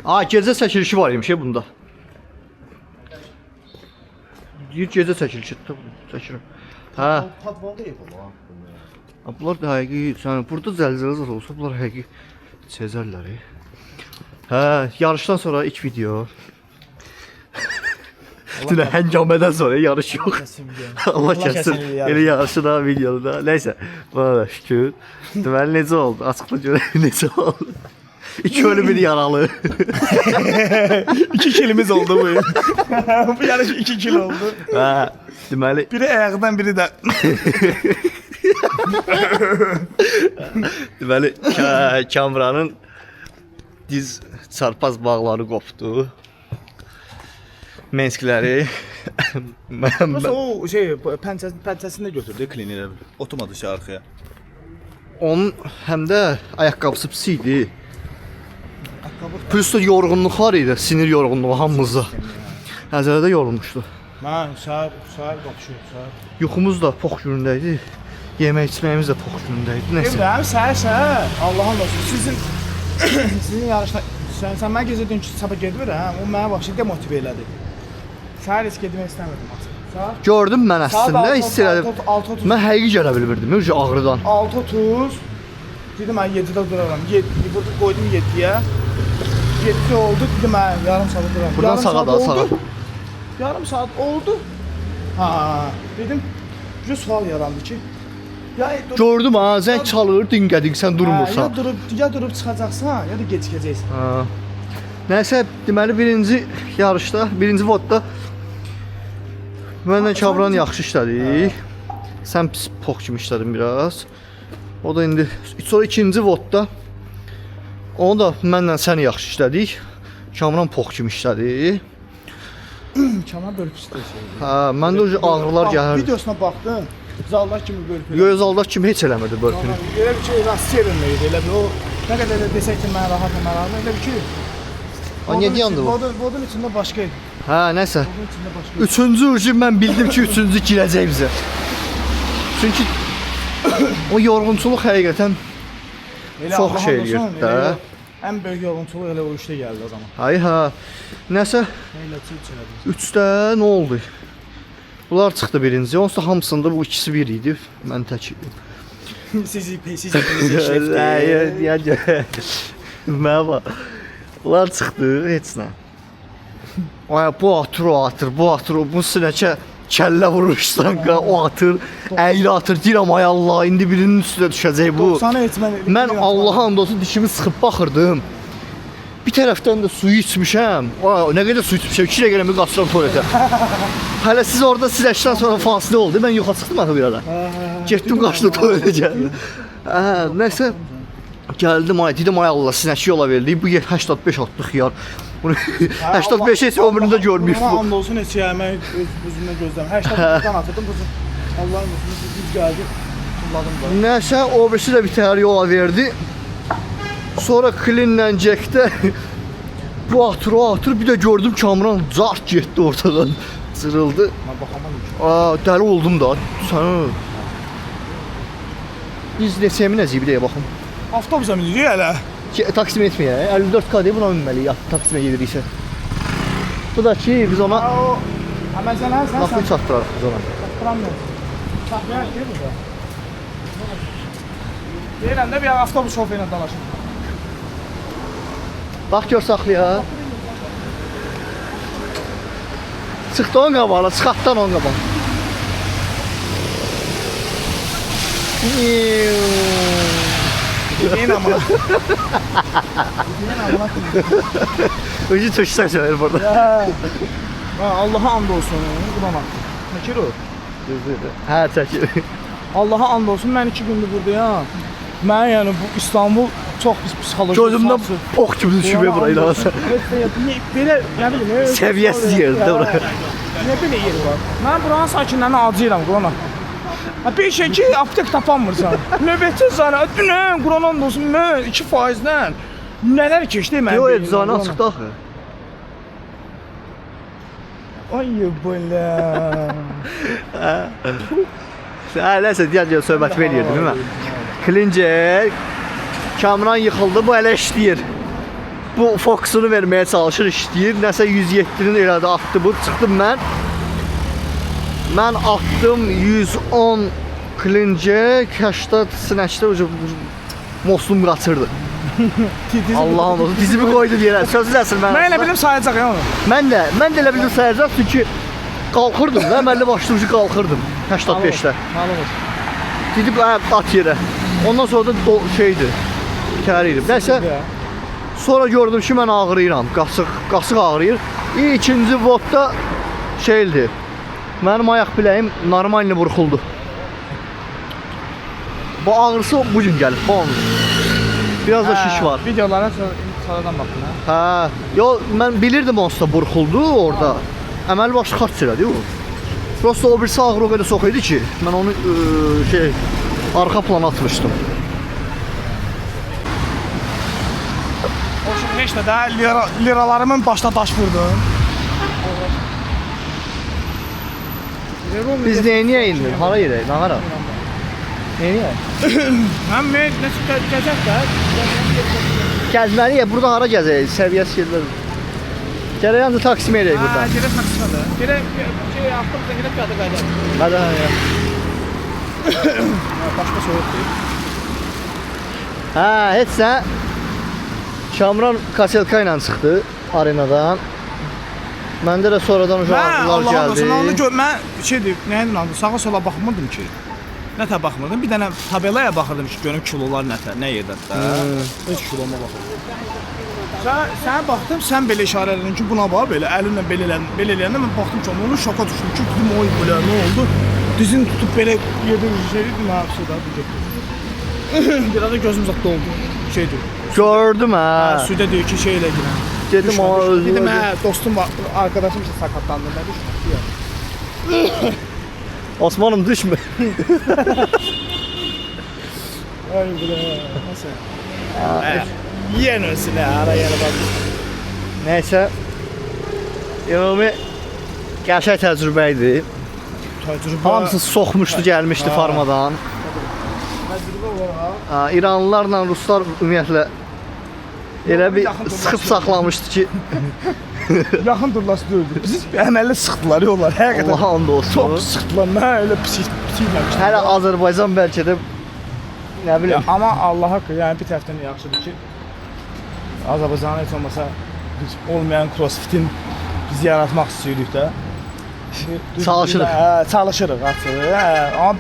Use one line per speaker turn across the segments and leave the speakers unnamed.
Gecə çəkilişi var imiş bunda. Deyir gecə çəkilişi çəkir. Hə.
Padvalda yapalım.
Bunlar da həqiqi, yəni burada zəlzələ zad olsa bunlar həqiqi çözərlər. Hə, yarışdan sonra ilk video. Dünə həngamədən sonra yarış yox. Allah kəsin. Elə yarışı da videoda. Nəysə, bana da şükür. Deməli necə oldu? Açıqla görək necə oldu. 2 ölü bir yaralı.
2 kilimiz oldu bu. Bu yarış 2 kil oldu.
Hə, deməli
Biri ayağından biri də.
deməli Kamranın diz çarpaz bağları qopdu. Menskləri
O şey pençəsini də götürdü kliniyə. Oturmadı şarkıya.
onun həm də ayaqqabısı pis idi. Plus da yorğunluq var idi, sinir yorğunluğu hamımızda. Nəzərdə yorulmuşdu.
Mən səhər qapışır, səhər.
Yuxumuz da pox günündə idi. Yemək içməyimiz də pox günündə idi. Nəsə.
Evləm, səhər. Allah'ın olsun. Sizin yarışda sən mən gecə dün sabah gedir hə? O mənə başladı demotive elədi. Səhər heç getmək istəmədim açıq. Saat
Gördüm mən əslində, hiss elədim.
6:30.
Mən həqiqi gələ bilmirdim, öncə ağrıdan.
6:30. Dedim mən 7-də duraram. 7 burada qoydum 7-yə. 7 oldu. Dedim mən yarım saat duraram.
Buradan sağa da sağa.
Yarım saat oldu. Ha, dedim bir sual yarandı ki
Gördüm ha, zəng çalır, dinqədin sən durmursan.
Ya durub çıxacaqsan, ya da gecikəcəksən.
Ha. Nəsə, deməli birinci yarışda, birinci vodda mənlə Kamran yaxşı işlədik. Sən pis pox kimi işlədin biraz. O da indi sonra ikinci vodda onu da mənlə sən yaxşı işlədik. Kamran pox kimi işlədi.
Kamran bölüb istəyir.
Hə, məndə o ağrılar gəlirdi.
Videosuna baxdım. Zallar kimi bölüb.
Gözaldak kimi heç eləmədi bölpünü.
Elə bir şey rast çevirməydi. Elə bir o nə qədər də desək ki mən rahatam, elə bir ki.
Niyə dayandı bu?
Vodun içində başqa idi.
Hə, nəsə.
Vodun içində başqa idi.
Üçüncü ucu mən bildim ki, üçüncü girəcək bizə. Çünki o yorğunçuluq həqiqətən çox şey eləyir də.
Ən böyük yorğunçuluq elə o işdə gəldi o zaman.
Ay ha. Nəsə
Elə çil-çilədi.
3-də nə oldu? Bunlar çıxdı birinci. Onsuz da hamısında bu ikisi bir idi. Mən tək idim.
Sizi işlədi.
Mənə bax. Bunlar çıxdı, heç nə. Ay bu atır, o atır, bu atır, bu sinəkə kəllə vurursan, o atır, əyri atır. Deyirəm ay Allah, indi birinin üstünə düşəcək bu.
90 heç
Mən Allah'a and olsun dişimi sıxıb baxırdım. Bir tərəfdən də suyu içmişəm. Nə qədər su içmişəm, 2 dəqiqə bir qaçıram tualetə. Hələ siz orada siləşdən sonra fasilə oldu. Mən yoxa çıxdım axı bir ara. Getdim qaçdım tualetə gəldim. Nəsə gəldim ay dedim ay Allah sinəki yola verdik. Bu 85 atlıq yar. Bunu 85 heç ömrümdə görməyib bu.
And olsun heç yemək özümdən gözləm. 80-dan atırdım bu. Allah'ın olsun düz gəldi. Tulladım da.
Nəsə o birisi də bir təhər yola verdi. Sonra Klinlə Jack'də bu atır, o atır. Bir də gördüm Kamran zart getdi ortadan. Cırıldı.
Mən baxamadım ki.
Dəli oldum da. Sən biz neçəyə minəcəyik bir dəyə baxım.
Avtobusa minirik hələ.
Taksim etməyə, 54 kd buna minməliyik, taksimə gediriksə. Bu da ki, biz ona
Mən sən
lafı çatdırarıq biz ona.
Çatdıramıyorum. Saxlayaq ki burada. Deyirəm də bir avtobus şoferlə dalaşım.
Bax gör saxlayaq. Çıxdı onun qabağına, çıxatdan onun qabağına.
Deyin amına.
Önce töksən söyler burada.
Allah'a and olsun. Qulama. Çəkir o.
Hə, çəkir.
Allah'a and olsun. Mən 2 gündür buradayam. Mən yəni bu İstanbul çox pis psixoloji.
Gözümdən ox kimi düşübə burayı da.
Belə nə bilim,
Səviyyəsiz yerdə bura.
Nə belə yer var? Mən buranın sakinlərinə acıyıram qulama. Bir şey ki aptek tapanmırsan. Növbəti zana dünən Quranan olsun mən 2%-dən nələr keçdi mən.
Yox, eczanə açıqdı axı.
Ay belə.
Nəsə deyəcək söhbət verirdim mən. Klincək Kamran yıxıldı, bu hələ işləyir. bu fokusunu verməyə çalışır, işləyir. Nəsə 107-nin elədi, atdı bu. Çıxdım mən. Mən atdım 110 klincə, 80 sinəşdə ucu moslum qaçırdı. Allah'ım olsun, dizimi koydu bir yerə. Sözü nəsil mən.
Mən elə bildim sayacaq ya onu.
Mən də elə bildim sayacaq çünki qalxırdım da, əməlli başlı ucu qalxırdım 85-də. Dedim at yerə. Ondan sonra da şeydi, kəriydim. Nəsə, sonra gördüm ki, mən ağrıyıram, qasıq ağrıyır. İkinci vodda şeydi, mənim ayaq biləyim normalini burxuldu. Bu ağrısı bugün gəlib, bu onun. Biraz da şiş var.
Videolara sonradan baxın ha.
Hə, yo mən bilirdim onsuz da burxuldu orada. Əməli başlı xaç elədi o. Prosta o birisi ağrı o qədər sox idi ki, mən onu arxa plana atmışdım.
O şimdi heç də liralarımın başına daş vurdum.
Biz nəyə indi? Hara yerək? Nahara? Nəyə?
Mən nəsə gəzək də.
Gəzməliyik, burada hara gəzək? Səviyyəsi yerlər. Gərək ancaq Taksim eləyək burada.
Gerək taksimədə. Gerək avtobusda gerək qayda.
Hadi ya.
Başqa soyuq deyil.
Hə, heç sən Kamran Kaselka ilə çıxdı arenadan. Məndə də sonradan uşaqlar gəldi.
Onu gör, mən şeydir, nəyin adı, sağa sola baxmırdım ki. Nətə baxmırdım, bir dənə tabelaya baxırdım ki, görüm kilolar nətə, nə yerdədir də. Heç kiloma baxırdım. Sən baxdım, sən belə işarə edin ki, buna bax, belə əlinlə belə eləyəndə mən baxdım ki, onun şoka düşdüm ki, dedim, oy belə, nə oldu? Dizini tutub belə yerdə şey dedim, ha, suda bir götürdüm. Biraz da gözüm zaxda oldu, şeydir.
Gördüm hə.
Suda deyir ki, şey elə girəm.
Dedim ama özü.
Dedim, hə, dostum var, arkadaşım işte sakatlandı, nə düşdü?
Osmanım düşmü?
Ay belə, nasıl? Yen ölsün ha, ara yerə bax.
Nəysə, ümumi qəşəng təcrübə idi.
Təcrübə.
Hamısı soxmuşdu, gəlmişdi farmadan.
Təcrübə olaraq.
İranlılarla ruslar ümumiyyətlə elə bir sıxıb saxlamışdı ki,
Yaxın durlası döydü. Bizi əməlli sıxdılar yollar, həqiqətən.
Allah and olsun.
Çox sıxdılar, mən elə pis eləmişdim.
Hələ Azərbaycan bəlkə də nə bilim.
Amma Allah haqqı, yəni bir tərəfdən yaxşıdır ki, Azərbaycanın heç olmasa heç olmayan crossfitin biz yaratmaq istəyirik də.
Çalışırıq.
Hə, çalışırıq açıq. Hə, amma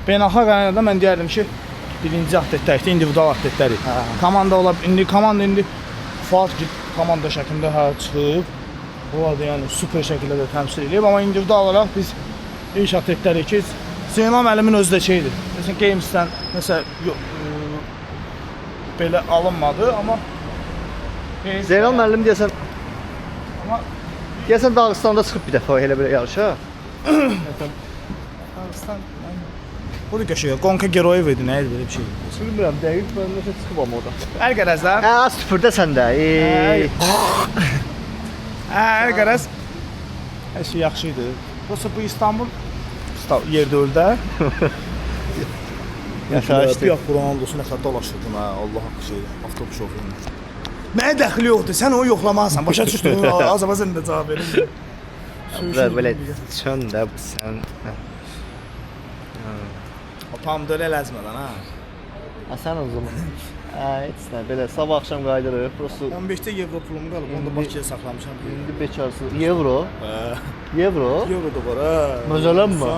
beynəlxalq arenada mən deyərdim ki, birinci atletlərdə individual atletləri. Komanda ola komanda indi Fuat komanda şəklində çıxıb. Orada yəni super şəkildə də təmsil edib, amma individual olaraq biz ilk atletləri ki, Zeynal müəllimin özü də şeydir. Məsələn Games'dən nəsə belə alınmadı, amma
Zeynal müəllim deyəsən
amma
Dağıstanda çıxıb bir dəfə elə belə yarışa.
Dağıstan bu da qəşəng. Qonka Geroyev idi, nə idi belə bir şey.
Bilmirəm, dəqiq mən nəsə çıxıb amma orada.
Hər qərəzlər.
Hə, sıfırda səndə.
Hər qərəz. Hər şey yaxşı idi. Prosta bu İstanbul yerdə öldü.
Yaşayışdı.
Yox, Quran olsun, nə qədər dolaşırdım ha, Allah haqqı şey, avtobus şoförü. Mənə dəxli yoxdur, sən onu yoxlamazsan, başa düşdün, Azərbaycan da cavab verir.
Belə sən də sən.
O pomidor eləzmədən ha.
Sən o zaman. Heç nə, belə sabah axşam qayıdırıq. Prosta
15-də evro pulumu qalıb, onu da Bakıya saxlamışam.
indi bekarsı. Evro? Evro?
Evro da var ha.
Məsələnmi?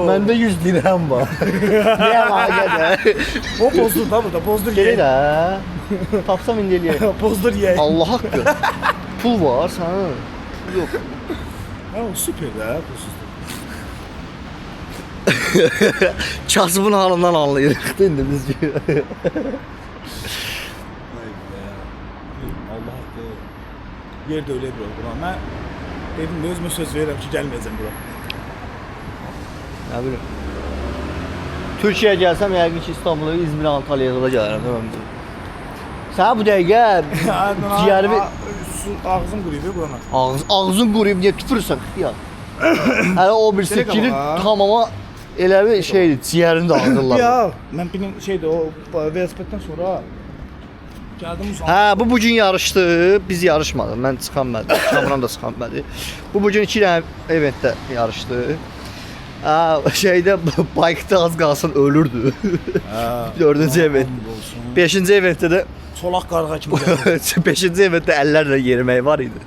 Məndə 100 dirhəm var. Niyə vaqədə?
O pozdur da burada, pozdur
Gəlir
ye.
də. Tapsam indi eləyək.
Pozdur ye.
Allah haqqı. Pul var sənin. Yox.
Ha, o süper də, pulsuzdur.
Kasımın halından anlayırıq da indi biz.
Allah haqqı. Yerdə ölə bura. Mən dedim, özümə söz verirəm ki, gəlməyəcəm bura.
Nə bilim. Türkiyəyə gəlsəm yəqin ki, İstanbul'a, İzmirə, Antalya'ya da gələrəm. Sən bu dəqiqə ciyərimi...
Ağzım quruyub burana.
Ağzın quruyub, niyə tüpürsən? Hələ o birisi girir, tamama elə bir şeydir, ciyərini də ağzırlar.
Ya, mən bilin şeydir, o velosipeddən sonra Gəldim uzan.
Hə, bu gün yarışdı. Biz yarışmadıq. Mən çıxanmadım. Kamran da çıxanmadı. Bu gün 2 dənə eventdə yarışdı. Şeydə bike'da az qalsın ölürdü. 4-cü event. 5-ci eventdə də
Solaq qarğa kimi gəldi.
5-ci eventdə əllərlə yerimək var idi.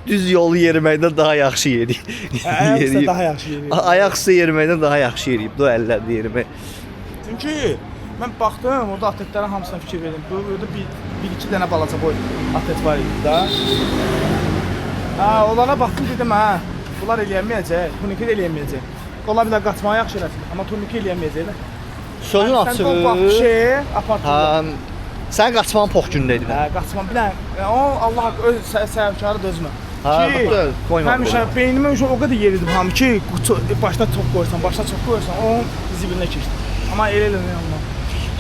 Düz yolu yeriməkdən daha yaxşı yedik.
Ayaq üstə daha yaxşı yeriyib.
Ayaq üstə yeriməkdən daha yaxşı yeriyib. O əllərlə yerimək.
Çünki mən baxdım, orada atletlərin hamısına fikir verdim. Burada bir-iki dənə balaca boy atlet var idi da. Onlara baxdım dedim, bunlar eləyəməyəcək, turniki də eləyəməyəcək. Ola bilər qaçmağı yaxşı eləsin, amma turniki eləyəməyəcəklər.
Sözün açığı.
Sən o vaxt şeyi apartdın.
Sən qaçmanın pox gündəydin.
Qaçma bilən, o Allah haqqı öz səhvkarı dözmə.
Qoyma.
Həmişə beynimə o qədər yeridib hamı ki, başda çox qoyursan, o zibilinə keçdi. Amma elə olmaz.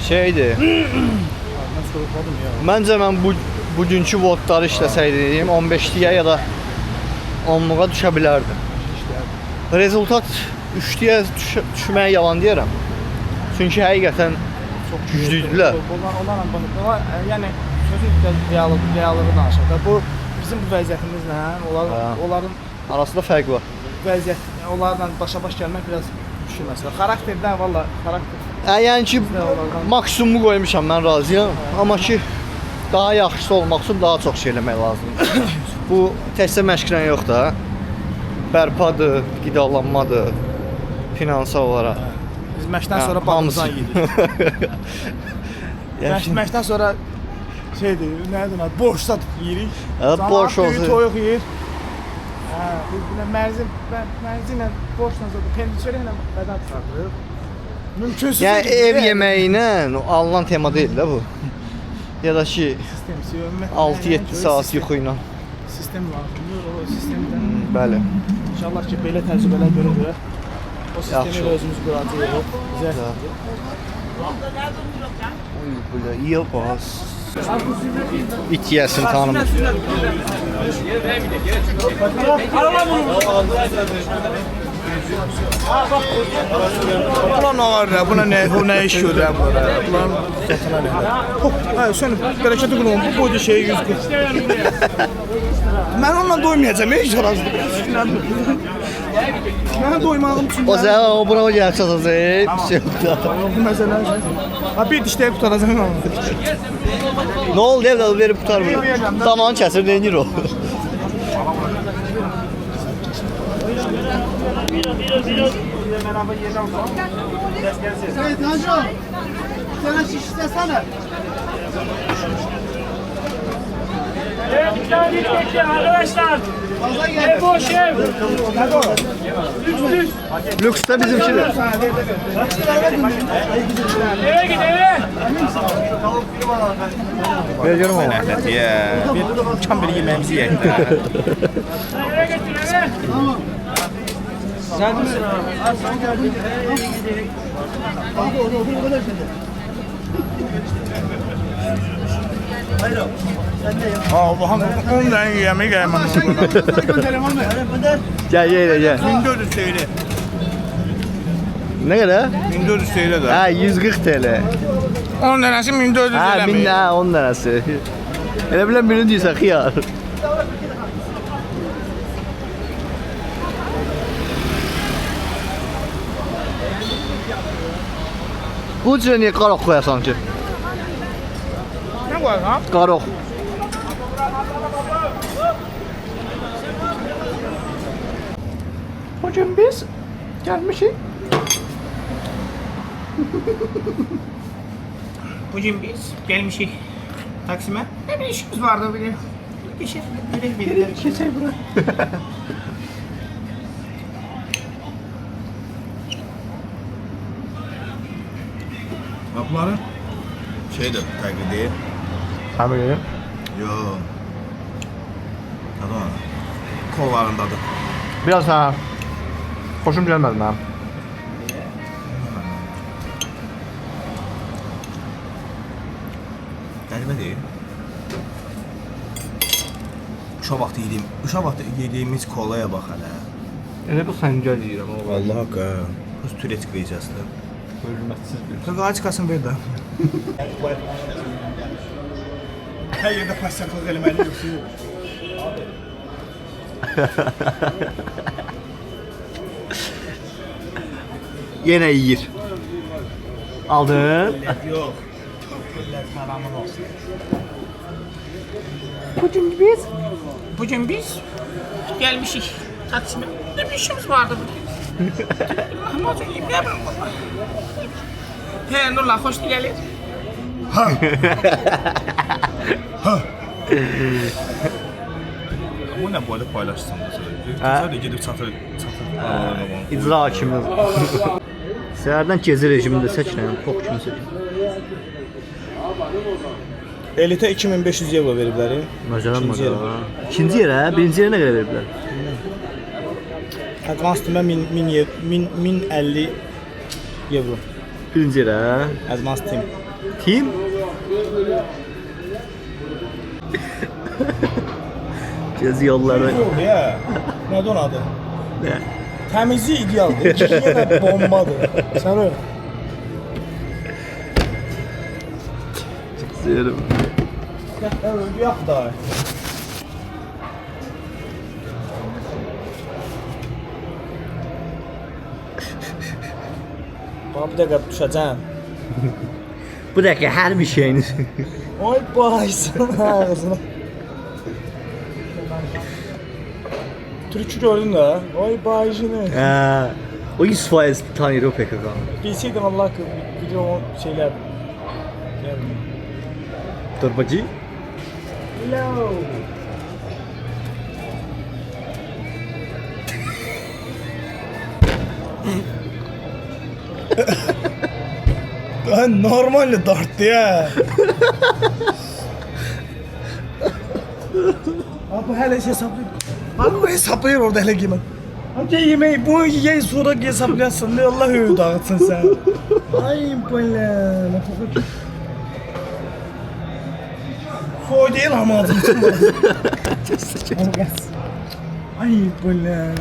Şeydir.
Mən soruqladım ya.
Məncə mən bugünkü vodları işləsəydim 15-liyə ya da 10-luğa düşə bilərdim. Rezultat 3-liyə düşməyə yalan deyirəm. Çünki həqiqətən çox güclüydülər.
Onlarla yəni sözün reallığı danışaq da. Bu bizim bu vəziyyətimizlə onların
arasında fərq var.
Vəziyyət onlarla başa-baş gəlmək biraz düşünməsə. Xarakterdən valla xarakter.
Yəni ki maksimumu qoymuşam, mən razıyam. Amma ki daha yaxşısı olmaq üçün daha çox şey eləmək lazımdır. Bu təkcə məşqlə yox da. Bərpadır, qidalanmadır, finansal olaraq.
Biz məşqdən sonra bağımızdan yedik. Məşqdən sonra şeydir, nədir adı? Borşsat yeyirik.
Borş olsun.
Toyuq yeyir. Mərzi ilə borşla zaten pendişeri ilə bədən çıxartırıq. Mümkünsüz.
Yəni ev yeməyi ilə alınan tema deyil də bu. Ya da ki 6-7 saat yuxu ilə.
Sistem lazımdır, o sistemdən.
Bəli.
İnşallah ki belə təcrübələr görə o sistemi özümüz quracağıq. Bizə.
Oy, burada iyi bas. İt yesin tanımır.
Ulan ağır ya, buna ne iş görür ya burada? Ulan yatına ne? Hayır, sen bereketi kullanın, bu boyda şeyi 140. Ben onunla doymayacağım, hiç razı değilim. Ben doymağım için.
O zaman o buna gel çatacak. Bir şey yok da.
Mesela bir dişleri kurtaracağım ama.
Ne oldu evladım verip kurtarmıyor. Zaman kesir denir o.
Evet Hacı, sana şiş istesene.
Evet, bir tane bir bekle arkadaşlar. Ev boş ev. Düz.
Lüks de bizimkiler.
Eve git eve.
Veriyorum ama.
Çıkan bir yemeğimizi yiyelim.
Eve git eve.
Allah'ım 10 tane yemeği gelmem.
Gel gel.
1400 TL.
Ne kadar?
1400 TL de.
Ha 140 TL.
10 tanesi 1400
Ha
TL
1000
mi?
ha 10 tanesi. Elə bilən birini deyirsən xiyar. Bu cürə niyə qaraq qoyasan ki?
Ne koyalım?
Qaraq.
Bugün biz gelmişik. Bugün biz gelmişik Taksim'e. Ne bir işimiz vardı bir de. Geçer buraya.
Kapıların şeydir, taklit değil.
Həmin.
Yo. Tadı var. Kollarındadır.
Biraz ha. Xoşum gəlmədi mənim.
Qəribə deyil. Uşaq vaxtı yediyimiz kolaya bax hələ.
Elə bu xəncər deyirəm o.
Allah haqqı. Öz turesk verəcəsdir.
Hörmətsiz bir.
Kaka aç kasın ver de. hər yerdə pasiyaklıq eləməli yoxsa yox.
Yenə yeyir. Aldın.
Yox.
Bugün biz gelmişik Taksim'e. Ne bir işimiz vardı bugün. Lahmacun yiyeyim ne yapalım valla. He Nurla hoş geldin.
Bu nə boyda paylaşsın da
Hə?
Sadəcə gedib çatır.
İcra hakimi. Səhərdən gezi rejimində çəkilən, tox kimi çəkilən.
Elitə 2500 evro veriblər.
Məsələn,
İkinci yerə.
İkinci yerə, birinci yerə nə qədər veriblər?
Advance timə 1050 evro.
Birinci yerə.
Advance tim.
Tim? Gezi yolları.
Ya, nədir onun adı?
Nə?
Təmizlik idealdır. İkinciyə də bombadır. Sən öyle.
Seviyorum.
Evet, yap da. Bana bir dəqiqə düşəcəm.
Bu dəqiqə hər bir şeyiniz.
Ay baysın ağzına. Türkçü gördün də. Ay baysını.
Hə. O 100% tanıyır o PKK-nı.
Bilseydim Allah ki video şeyler.
Torbacı.
Hello. Normalde darttı ya. Abi hele hesaplıyor. Abi bu hesaplıyor orada hele gibi. Amca yemeği bu yemeği sonra hesaplayasın. Ne Allah öyle dağıtsın sen. Ay böyle. Soy değil ama adım. Ay böyle.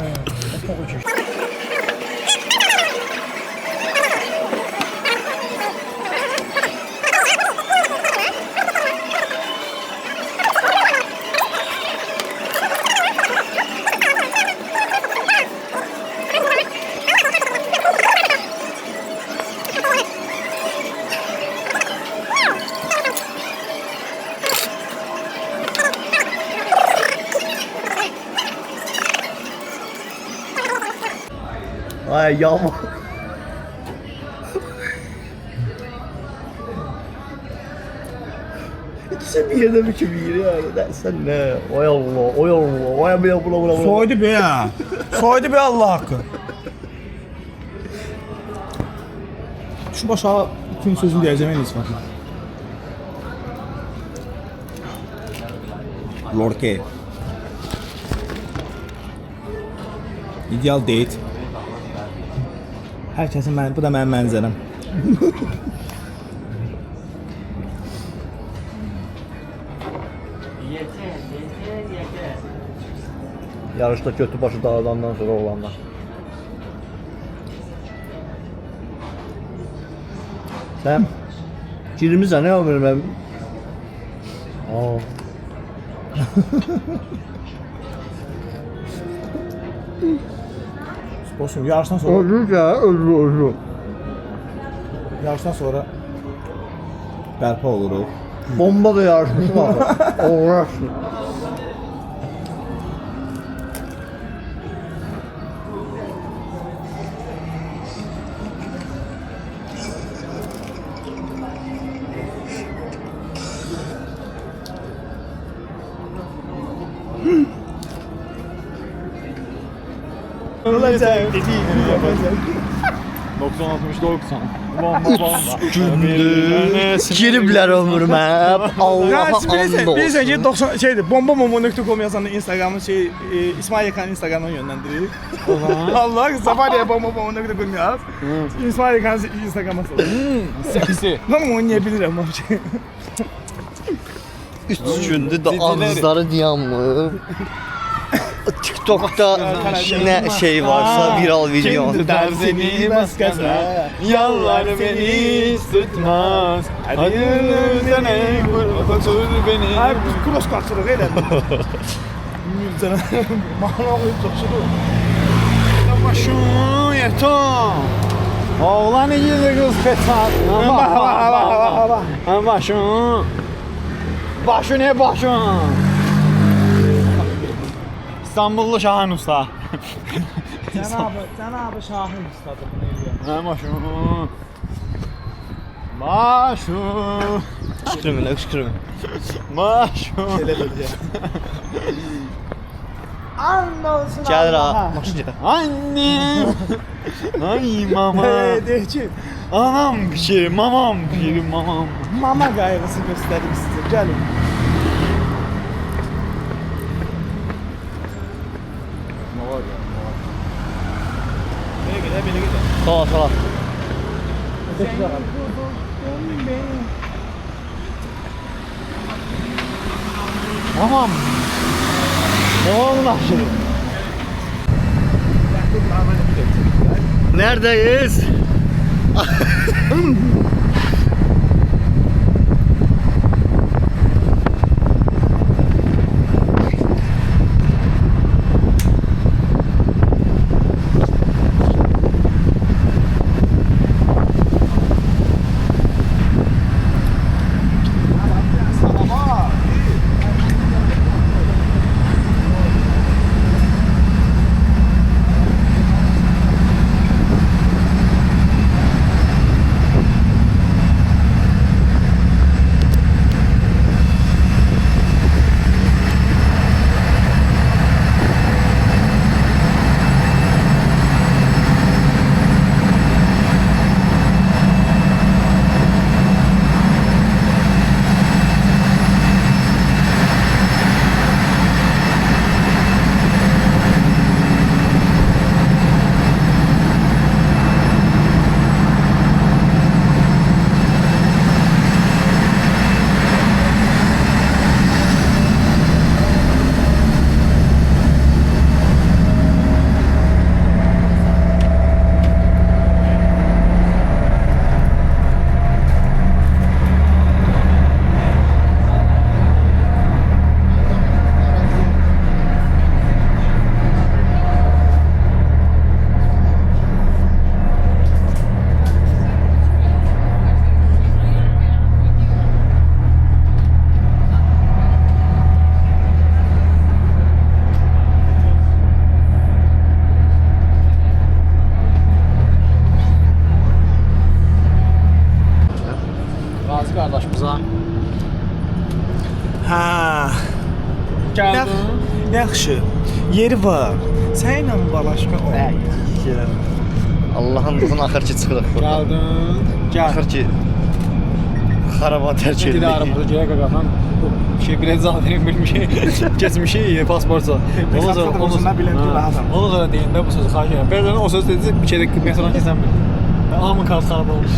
Ay yağma. İkisi bir yerde bir gibi yeri yani. Sen ne? Oy Allah, oy Allah, oy Allah, bula.
Soydu be ya. Soydu be Allah hakkı. Şu başa bütün sözünü diyeceğim en iyisi bakın. Lorke. İdeal date. Herkesin bu da benim mənzərəm.
Yarışda götü başı dağılandan sonra olanlar. Sen girimiz ne yapıyorum ben? Aa.
Dostum yarışdan sonra
Öldü ya, öldü.
yarışdan sonra bərpa oluruq.
Bomba da yarışması var. Uğraşsın.
Olacak dediğin gibi yapacak.
90-60-90. Bomba.
Giriblər ömrümə. Allah'a and olsun.
Bilirsən ki 90 şeydir. Bomba.com yazanda Instagramın İsmail Yakan'ın Instagram'dan yönlendiririk. Allah Safari'ye bomba.com yaz. İsmail Yakan'ın Instagram'a sal.
Seksi.
Ben oynayabilirim ama şey.
3 gündür də ağızları dayanmır. TikTok'ta ne şey varsa viral video.
Tutar seni başkası, yalvar beni tutmaz. Hadi yüzüne vur beni. Ay biz cross kaçırıq elə. Yüzüne mahana koyup toşudu. Başım yetom. Oğlan iyice kız petat. Başım. Başı ne başım? İstanbullu Şahin Usta. Cenab-ı Şahin Usta'dır. Ne başım? Başım.
Kışkırma, kışkırma.
Başım. Andolsun
Gəlir ha.
Allah'a.
Maşın gəlir.
Annem. Ay mama. Deyir ki, anam pişir, mamam pişir, mamam. Mama qayğısı göstərim sizə, gəlin. Belə gedə, belə gedə.
Sağ sağ.
Mamam. Mamamın aşırı.
Neredeyiz?
Qazi qardaşımıza. Hə. Gəldin. Yaxşı. Yeri var. Sənlə balaşma o.
Allah'ın ruhun axır ki çıxırıq buradan.
Gəldin. Gəl.
Axır ki xarabat tərk etdik.
Dilarımızı gələ qaqaxan. Biraz zaten bir şey geçmişi pasportsa. Ondan sonra deyəndə bu sözü xahiş edirəm. Bəzən o söz dedi bir kere metrodan keçən bil. Hamı kart xarab olmuş.